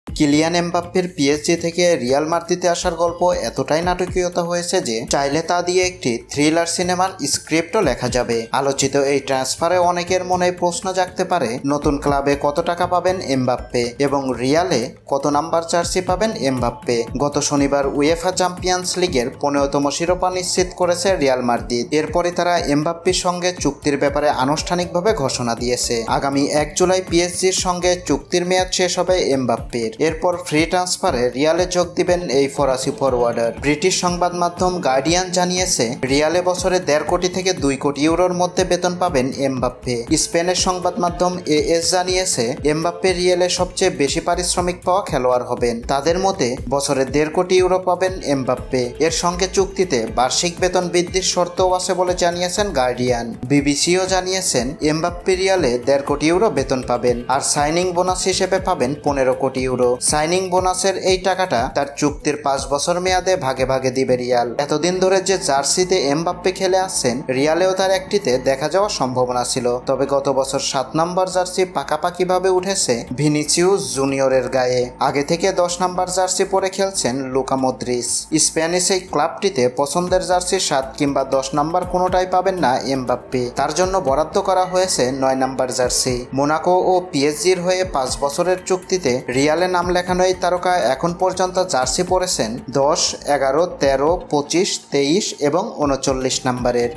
Kylian এমবাপ্পের PSG থেকে Real মাদ্রিদে আসার গল্প এতটাই নাটকীয়তা হয়েছে যে চাইলে তা দিয়ে একটি থ্রিলার সিনেমার স্ক্রিপ্টও লেখা যাবে। আলোচিত এই ট্রান্সফারে অনেকের মনে প্রশ্ন জাগতে পারে, নতুন ক্লাবে কত টাকা পাবেন এমবাপ্পে এবং রিয়ালে কত নাম্বার জার্সি পাবেন এমবাপ্পে। গত শনিবার উয়েফা চ্যাম্পিয়ন্স লিগের 15তম শিরোপা নিশ্চিত করেছে রিয়াল মাদ্রিদ। এরপরে তারা এমবাপ্পের সঙ্গে চুক্তির ব্যাপারে আনুষ্ঠানিকভাবে ঘোষণা দিয়েছে। আগামী 1 জুলাই পিএসজির সঙ্গে চুক্তির মেয়াদ শেষ হবে এমবাপ্পের। এরপর ফ্রি ট্রান্সফারে রিয়ালে যোগ দিবেন এই ফরাসি ফরওয়ার্ডার। ব্রিটিশ সংবাদ মাধ্যম গার্ডিয়ান জানিয়েছে, রিয়ালে বছরে 1.5 কোটি থেকে 2 কোটি ইউরোর মধ্যে বেতন পাবেন এমবাপ্পে। স্পেনের সংবাদ মাধ্যম এএস জানিয়েছে, এমবাপ্পে রিয়ালে সবচেয়ে বেশি পারিশ্রমিক পাওয়া খেলোয়াড় হবেন। তাদের মতে বছরে 1.5 কোটি ইউরো পাবেন এমবাপ্পে। এর সঙ্গে চুক্তিতে বার্ষিক বেতন বৃদ্ধির শর্তও আছে বলে জানিয়েছেন গার্ডিয়ান। বিবিসিও জানিয়েছেন, এমবাপ্পে রিয়ালে 1.5 কোটি ইউরো বেতন পাবেন আর সাইনিং বোনাস হিসেবে পাবেন 15 কোটি ইউরো। সাইনিং বোনাসের এই টাকাটা তার চুক্তির 5 বছর মেয়াদে ভাগে ভাগে দিবে রিয়াল। এতদিন ধরে যে জার্সিতে এমবাপ্পে খেলে আসছেন, রিয়ালেও তার একটিতে দেখা যাওয়ার সম্ভাবনা ছিল। তবে গত বছর 7 নম্বর জার্সি পাকাপাকিভাবে উঠেছে ভিনিসিউস জুনিয়রের গায়ে। আগে থেকে 10 নম্বর জার্সি পরে খেলছেন লুকা মদ্রিচ। স্প্যানিশ এই ক্লাবটিতে পছন্দের জার্সি 7 কিংবা 10 নম্বর কোনোটাই পাবেন না এমবাপ্পে। তার জন্য বরাদ্দ করা হয়েছে 9 নম্বর জার্সি। মোনাকো ও পিএসজির হয়ে 5 বছরের চুক্তিতে রিয়ালে নাম লেখানো এই তারকা এখন পর্যন্ত জার্সি পরেছেন 10, 11, 13, 25, 23 এবং 39 নম্বরের।